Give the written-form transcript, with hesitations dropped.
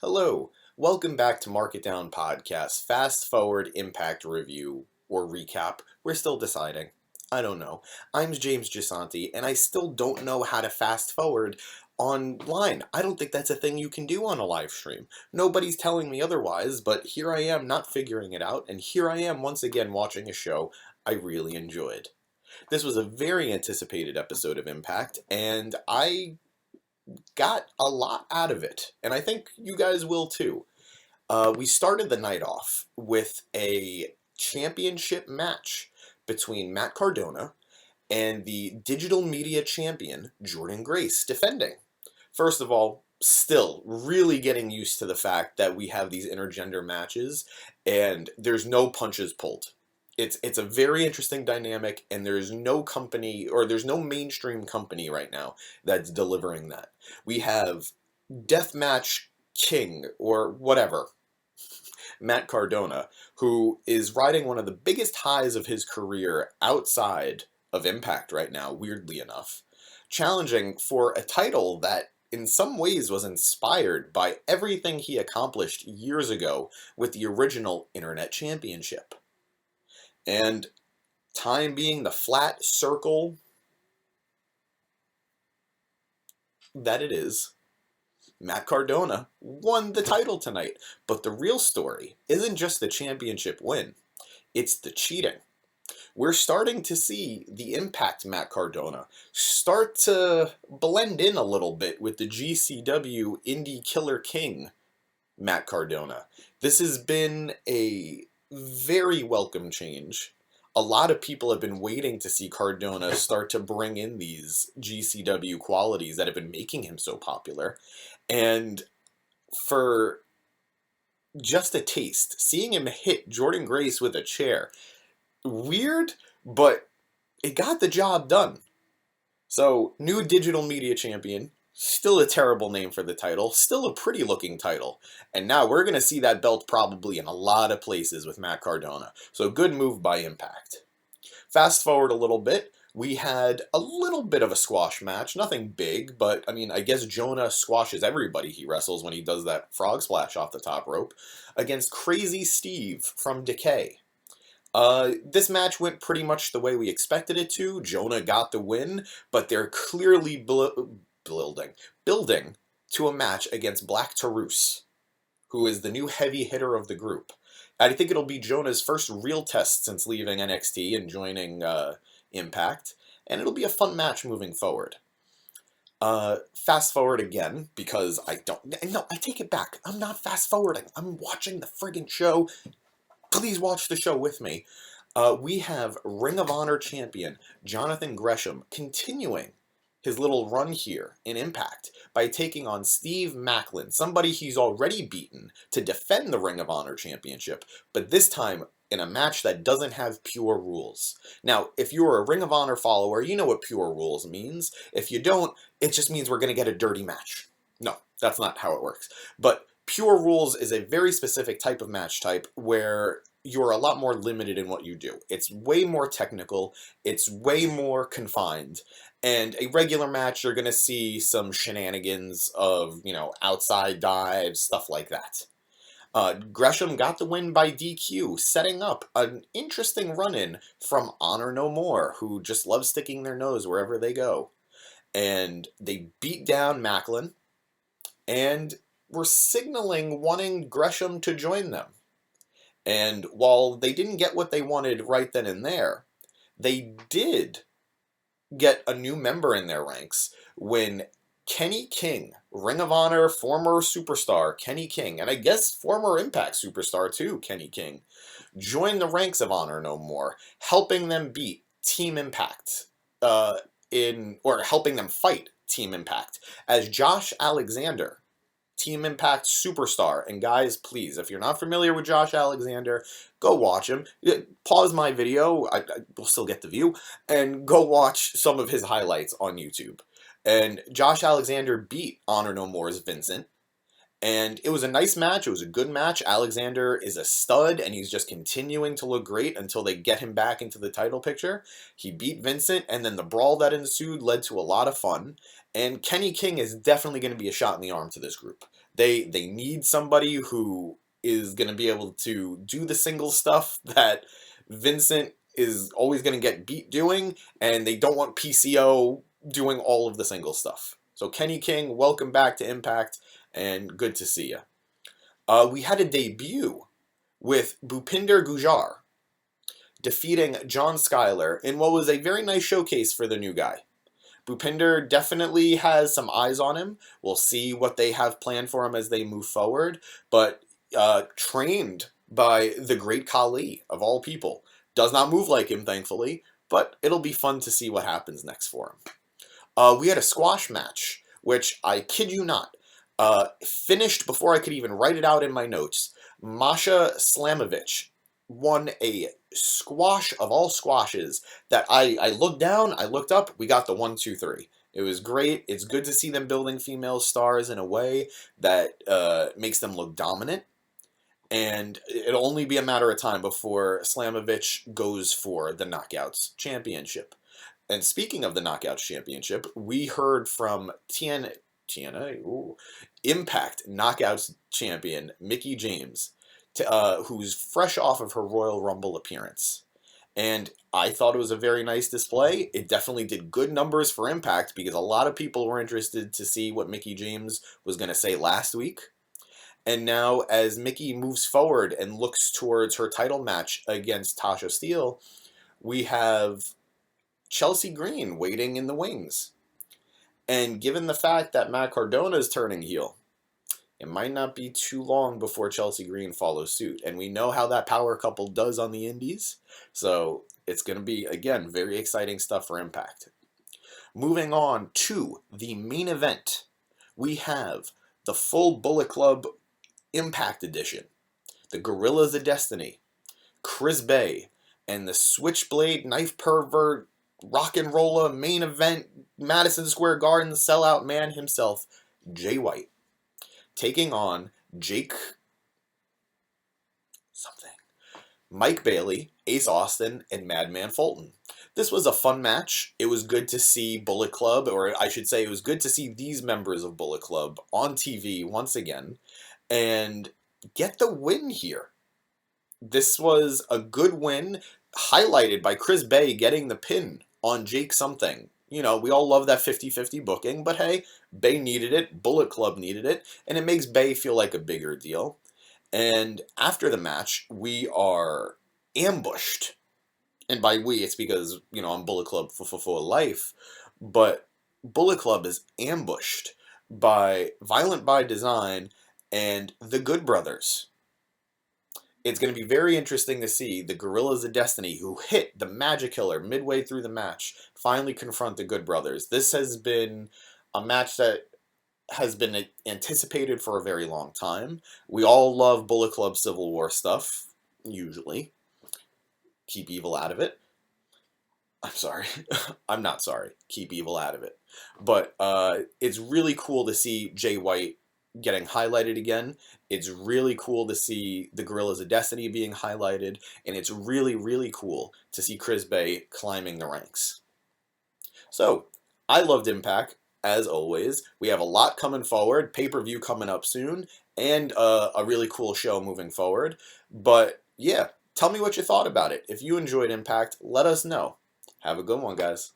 Hello, welcome back to Mark It Down Podcast, Fast Forward Impact Review or Recap. We're still deciding. I don't know. I'm James Gisante, and I still don't know how to fast forward online. I don't think that's a thing you can do on a live stream. Nobody's telling me otherwise, but here I am not figuring it out, and here I am once again watching a show I really enjoyed. This was a very anticipated episode of Impact, and I got a lot out of it, and I think you guys will too. We started the night off with a championship match between Matt Cardona and the digital media champion, Jordan Grace, defending. First of all, still really getting used to the fact that we have these intergender matches and there's no punches pulled. It's a very interesting dynamic, and there's no company, or there's no mainstream company right now that's delivering that. We have Deathmatch King, or whatever, Matt Cardona, who is riding one of the biggest highs of his career outside of Impact right now, weirdly enough, challenging for a title that in some ways was inspired by everything he accomplished years ago with the original Internet Championship. And time being the flat circle that it is, Matt Cardona won the title tonight. But the real story isn't just the championship win, it's the cheating. We're starting to see the Impact Matt Cardona start to blend in a little bit with the GCW Indie Killer King Matt Cardona. This has been a very welcome change. A lot of people have been waiting to see Cardona start to bring in these GCW qualities that have been making him so popular. And for just a taste, seeing him hit Jordan Grace with a chair, weird, but it got the job done. So, new digital media champion, still a terrible name for the title, still a pretty looking title. And now we're going to see that belt probably in a lot of places with Matt Cardona. So good move by Impact. Fast forward a little bit, we had a little bit of a squash match. Nothing big, but I mean, I guess Jonah squashes everybody he wrestles when he does that frog splash off the top rope against Crazy Steve from Decay. This match went pretty much the way we expected it to. Jonah got the win, but they're clearly building to a match against Black Taurus, who is the new heavy hitter of the group. I think it'll be Jonah's first real test since leaving NXT and joining Impact, and it'll be a fun match moving forward. Fast forward again, because I take it back. I'm not fast forwarding. I'm watching the friggin' show. Please watch the show with me. We have Ring of Honor champion Jonathan Gresham continuing his little run here in Impact by taking on Steve Maclin, somebody he's already beaten, to defend the Ring of Honor championship, but this time in a match that doesn't have pure rules. Now, if you're a Ring of Honor follower, you know what pure rules means. If you don't, it just means we're going to get a dirty match. No, that's not how it works. But pure rules is a very specific type of match type where you're a lot more limited in what you do. It's way more technical, it's way more confined, and a regular match you're going to see some shenanigans of, outside dives, stuff like that. Gresham got the win by DQ, setting up an interesting run-in from Honor No More, who just love sticking their nose wherever they go. And they beat down Maclin, and were signaling wanting Gresham to join them. And while they didn't get what they wanted right then and there, they did get a new member in their ranks when Kenny King, Ring of Honor former superstar Kenny King, and I guess former Impact superstar too, Kenny King, joined the ranks of Honor No More, helping them beat Team Impact, or helping them fight Team Impact, as Josh Alexander, Team Impact superstar. And guys, please, if you're not familiar with Josh Alexander, go watch him. Pause my video, I will still get the view, and go watch some of his highlights on YouTube. And Josh Alexander beat Honor No More's Vincent, and it was a nice match. It was a good match. Alexander is a stud, and he's just continuing to look great until they get him back into the title picture. He beat Vincent, and then the brawl that ensued led to a lot of fun. And Kenny King is definitely going to be a shot in the arm to this group. They need somebody who is going to be able to do the single stuff that Vincent is always going to get beat doing, and they don't want PCO doing all of the single stuff. So Kenny King, welcome back to Impact, and good to see you. We had a debut with Bhupinder Gujjar defeating John Schuyler in what was a very nice showcase for the new guy. Bhupinder definitely has some eyes on him. We'll see what they have planned for him as they move forward, but trained by the great Khali, of all people. Does not move like him, thankfully, but it'll be fun to see what happens next for him. We had a squash match, which, I kid you not, finished before I could even write it out in my notes. Masha Slamovich won a squash of all squashes that I looked down, I looked up, we got the 1, 2, 3. It was great. It's good to see them building female stars in a way that makes them look dominant. And it'll only be a matter of time before Slamovich goes for the Knockouts Championship. And speaking of the Knockouts Championship, we heard from Impact Knockouts champion Mickie James, who's fresh off of her Royal Rumble appearance. And I thought it was a very nice display. It definitely did good numbers for Impact because a lot of people were interested to see what Mickie James was going to say last week. And now as Mickie moves forward and looks towards her title match against Tasha Steele, we have Chelsea Green waiting in the wings. And given the fact that Matt Cardona is turning heel, it might not be too long before Chelsea Green follows suit. And we know how that power couple does on the indies. So it's going to be, again, very exciting stuff for Impact. Moving on to the main event, we have the full Bullet Club Impact Edition. The Gorillas of Destiny, Chris Bay, and the Switchblade Knife Pervert Rock and Roller main event Madison Square Garden sellout man himself, Jay White, taking on Mike Bailey, Ace Austin, and Madman Fulton. This was a fun match. It was good to see Bullet Club, or I should say it was good to see these members of Bullet Club on TV once again and get the win here. This was a good win, highlighted by Chris Bay getting the pin on Jake something. You know, we all love that 50-50 booking, but hey, Bay needed it, Bullet Club needed it, and it makes Bay feel like a bigger deal. And after the match, we are ambushed. And by we, it's because, you know, I'm Bullet Club for life. But Bullet Club is ambushed by Violent by Design and the Good Brothers. It's going to be very interesting to see the Gorillas of Destiny, who hit the Magic Killer midway through the match, finally confront the Good Brothers. This has been a match that has been anticipated for a very long time. We all love Bullet Club Civil War stuff, usually. Keep evil out of it. I'm sorry. I'm not sorry. Keep evil out of it. But it's really cool to see Jay White getting highlighted again. It's really cool to see the Gorillas of Destiny being highlighted. And it's really, really cool to see Chris Bay climbing the ranks. So, I loved Impact. As always, we have a lot coming forward, pay-per-view coming up soon, and a really cool show moving forward. But yeah, tell me what you thought about it. If you enjoyed Impact, let us know. Have a good one, guys.